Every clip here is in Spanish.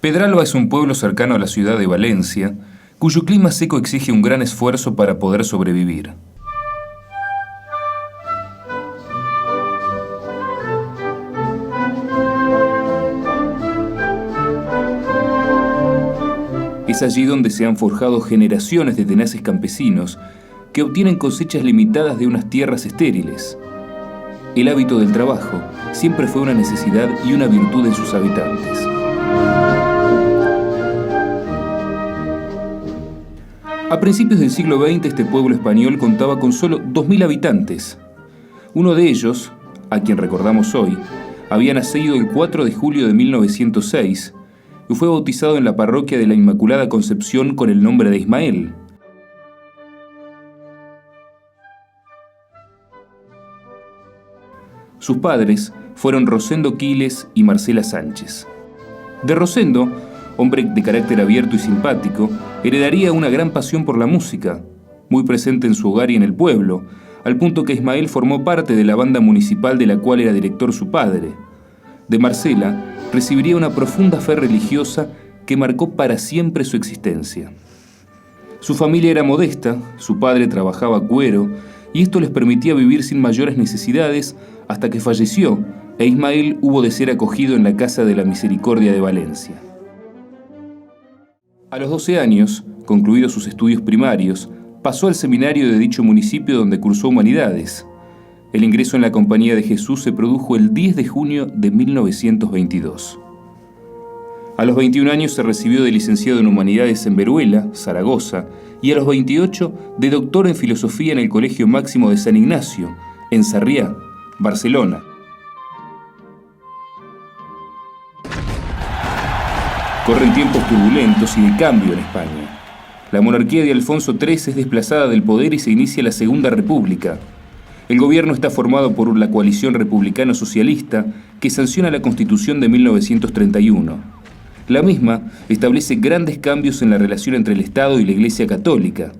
Pedralba es un pueblo cercano a la ciudad de Valencia, cuyo clima seco exige un gran esfuerzo para poder sobrevivir. Es allí donde se han forjado generaciones de tenaces campesinos que obtienen cosechas limitadas de unas tierras estériles. El hábito del trabajo siempre fue una necesidad y una virtud en sus habitantes. A principios del siglo XX, este pueblo español contaba con solo 2.000 habitantes. Uno de ellos, a quien recordamos hoy, había nacido el 4 de julio de 1906 y fue bautizado en la parroquia de la Inmaculada Concepción con el nombre de Ismael. Sus padres fueron Rosendo Quiles y Marcela Sánchez. De Rosendo, hombre de carácter abierto y simpático, heredaría una gran pasión por la música, muy presente en su hogar y en el pueblo, al punto que Ismael formó parte de la banda municipal de la cual era director su padre. De Marcela, recibiría una profunda fe religiosa que marcó para siempre su existencia. Su familia era modesta, su padre trabajaba cuero, y esto les permitía vivir sin mayores necesidades hasta que falleció, e Ismael hubo de ser acogido en la Casa de la Misericordia de Valencia. A los 12 años, concluidos sus estudios primarios, pasó al seminario de dicho municipio donde cursó Humanidades. El ingreso en la Compañía de Jesús se produjo el 10 de junio de 1922. A los 21 años se recibió de licenciado en Humanidades en Veruela, Zaragoza, y a los 28 de doctor en Filosofía en el Colegio Máximo de San Ignacio, en Sarriá, Barcelona. Corren tiempos turbulentos y de cambio en España. La monarquía de Alfonso XIII es desplazada del poder y se inicia la Segunda República. El gobierno está formado por la coalición republicano-socialista que sanciona la Constitución de 1931. La misma establece grandes cambios en la relación entre el Estado y la Iglesia Católica.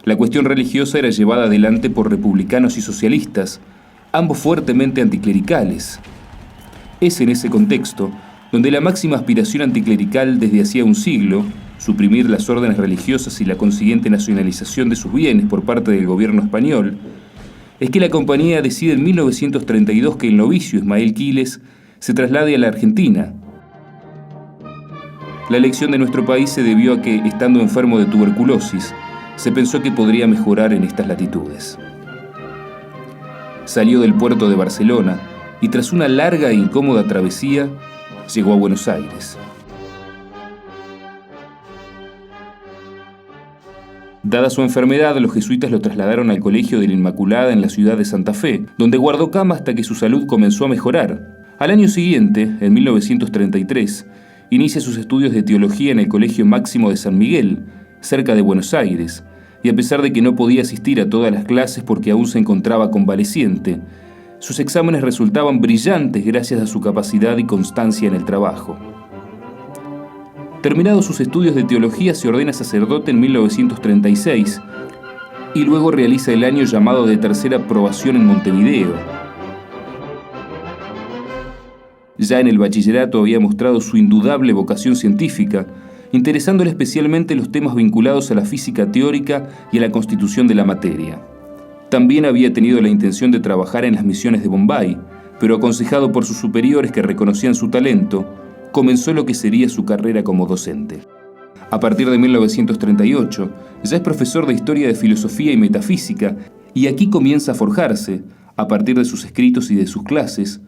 La cuestión religiosa era llevada adelante por republicanos y socialistas, ambos fuertemente anticlericales. Es en ese contexto donde la máxima aspiración anticlerical desde hacía un siglo, suprimir las órdenes religiosas y la consiguiente nacionalización de sus bienes por parte del gobierno español, es que la compañía decide en 1932 que el novicio Ismael Quiles se traslade a la Argentina. La elección de nuestro país se debió a que, estando enfermo de tuberculosis, se pensó que podría mejorar en estas latitudes. Salió del puerto de Barcelona y tras una larga e incómoda travesía, llegó a Buenos Aires. Dada su enfermedad, los jesuitas lo trasladaron al Colegio de la Inmaculada en la ciudad de Santa Fe, donde guardó cama hasta que su salud comenzó a mejorar. Al año siguiente, en 1933, inicia sus estudios de teología en el Colegio Máximo de San Miguel, cerca de Buenos Aires, y a pesar de que no podía asistir a todas las clases porque aún se encontraba convaleciente, sus exámenes resultaban brillantes gracias a su capacidad y constancia en el trabajo. Terminados sus estudios de teología, se ordena sacerdote en 1936 y luego realiza el año llamado de tercera probación en Montevideo. Ya en el bachillerato había mostrado su indudable vocación científica, interesándole especialmente los temas vinculados a la física teórica y a la constitución de la materia. También había tenido la intención de trabajar en las misiones de Bombay, pero aconsejado por sus superiores que reconocían su talento, comenzó lo que sería su carrera como docente. A partir de 1938, ya es profesor de Historia de Filosofía y Metafísica, y aquí comienza a forjarse, a partir de sus escritos y de sus clases,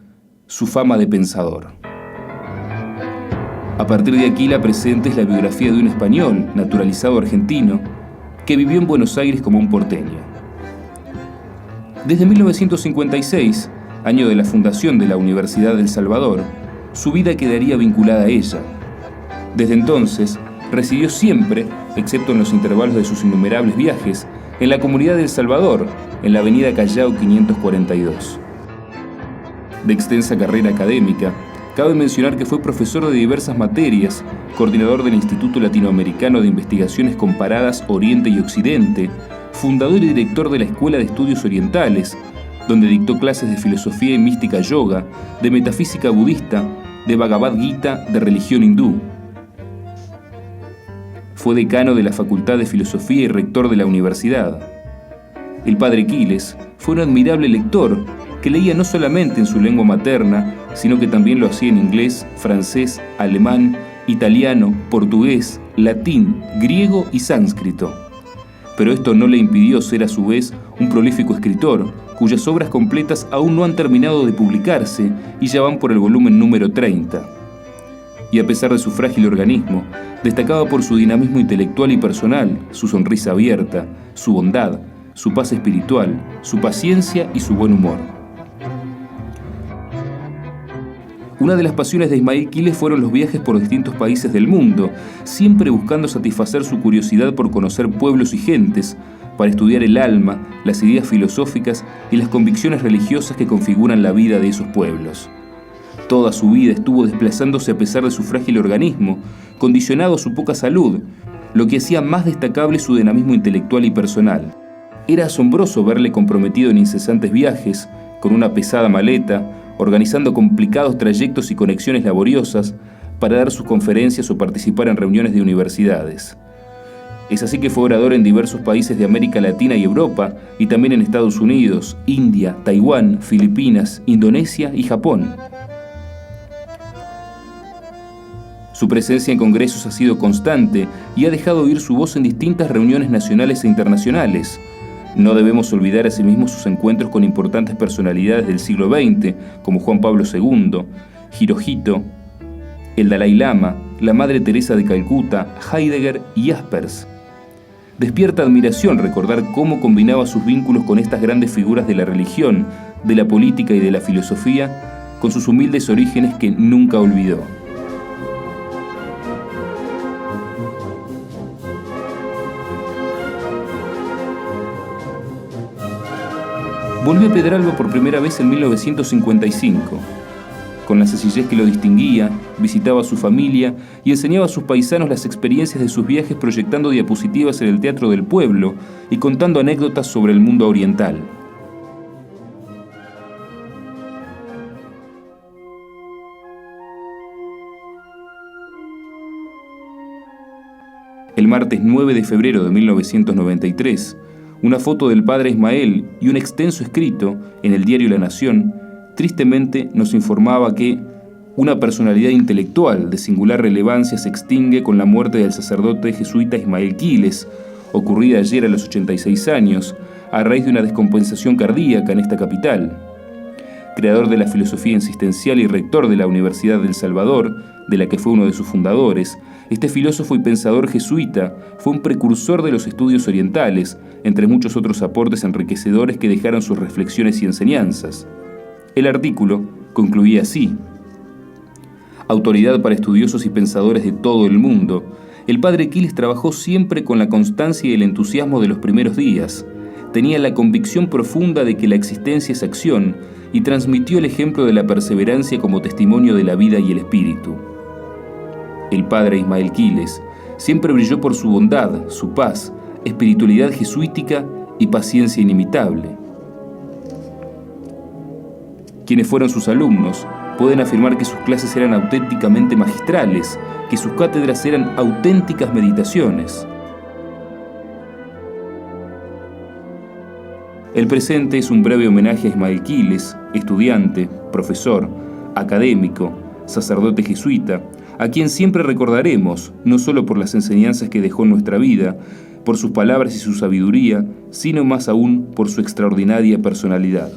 su fama de pensador. A partir de aquí, la presente es la biografía de un español, naturalizado argentino, que vivió en Buenos Aires como un porteño. Desde 1956, año de la fundación de la Universidad del Salvador, su vida quedaría vinculada a ella. Desde entonces, residió siempre, excepto en los intervalos de sus innumerables viajes, en la comunidad de El Salvador, en la avenida Callao 542. De extensa carrera académica, cabe mencionar que fue profesor de diversas materias, coordinador del Instituto Latinoamericano de Investigaciones Comparadas Oriente y Occidente, fundador y director de la Escuela de Estudios Orientales, donde dictó clases de filosofía y mística yoga, de metafísica budista, de Bhagavad Gita, de religión hindú. Fue decano de la Facultad de Filosofía y rector de la universidad. El padre Quiles fue un admirable lector que leía no solamente en su lengua materna, sino que también lo hacía en inglés, francés, alemán, italiano, portugués, latín, griego y sánscrito. Pero esto no le impidió ser a su vez un prolífico escritor, cuyas obras completas aún no han terminado de publicarse y ya van por el volumen número 30. Y a pesar de su frágil organismo, destacaba por su dinamismo intelectual y personal, su sonrisa abierta, su bondad, su paz espiritual, su paciencia y su buen humor. Una de las pasiones de Ismael Quiles fueron los viajes por distintos países del mundo, siempre buscando satisfacer su curiosidad por conocer pueblos y gentes, para estudiar el alma, las ideas filosóficas y las convicciones religiosas que configuran la vida de esos pueblos. Toda su vida estuvo desplazándose a pesar de su frágil organismo, condicionado a su poca salud, lo que hacía más destacable su dinamismo intelectual y personal. Era asombroso verle comprometido en incesantes viajes, con una pesada maleta, organizando complicados trayectos y conexiones laboriosas para dar sus conferencias o participar en reuniones de universidades. Es así que fue orador en diversos países de América Latina y Europa, y también en Estados Unidos, India, Taiwán, Filipinas, Indonesia y Japón. Su presencia en congresos ha sido constante y ha dejado oír su voz en distintas reuniones nacionales e internacionales. No debemos olvidar asimismo sus encuentros con importantes personalidades del siglo XX, como Juan Pablo II, Hirohito, el Dalai Lama, la Madre Teresa de Calcuta, Heidegger y Jaspers. Despierta admiración recordar cómo combinaba sus vínculos con estas grandes figuras de la religión, de la política y de la filosofía, con sus humildes orígenes que nunca olvidó. Volvió a Pedralba por primera vez en 1955. Con la sencillez que lo distinguía, visitaba a su familia y enseñaba a sus paisanos las experiencias de sus viajes proyectando diapositivas en el Teatro del Pueblo y contando anécdotas sobre el mundo oriental. El martes 9 de febrero de 1993, una foto del padre Ismael y un extenso escrito en el diario La Nación, tristemente nos informaba que una personalidad intelectual de singular relevancia se extingue con la muerte del sacerdote jesuita Ismael Quiles, ocurrida ayer a los 86 años, a raíz de una descompensación cardíaca en esta capital. Creador de la filosofía existencial y rector de la Universidad del Salvador, de la que fue uno de sus fundadores, este filósofo y pensador jesuita fue un precursor de los estudios orientales, entre muchos otros aportes enriquecedores que dejaron sus reflexiones y enseñanzas. El artículo concluía así: autoridad para estudiosos y pensadores de todo el mundo, el padre Quiles trabajó siempre con la constancia y el entusiasmo de los primeros días. Tenía la convicción profunda de que la existencia es acción y transmitió el ejemplo de la perseverancia como testimonio de la vida y el espíritu. El padre Ismael Quiles siempre brilló por su bondad, su paz, espiritualidad jesuítica y paciencia inimitable. Quienes fueron sus alumnos pueden afirmar que sus clases eran auténticamente magistrales, que sus cátedras eran auténticas meditaciones. El presente es un breve homenaje a Ismael Quiles, estudiante, profesor, académico, sacerdote jesuita, a quien siempre recordaremos, no solo por las enseñanzas que dejó en nuestra vida, por sus palabras y su sabiduría, sino más aún por su extraordinaria personalidad.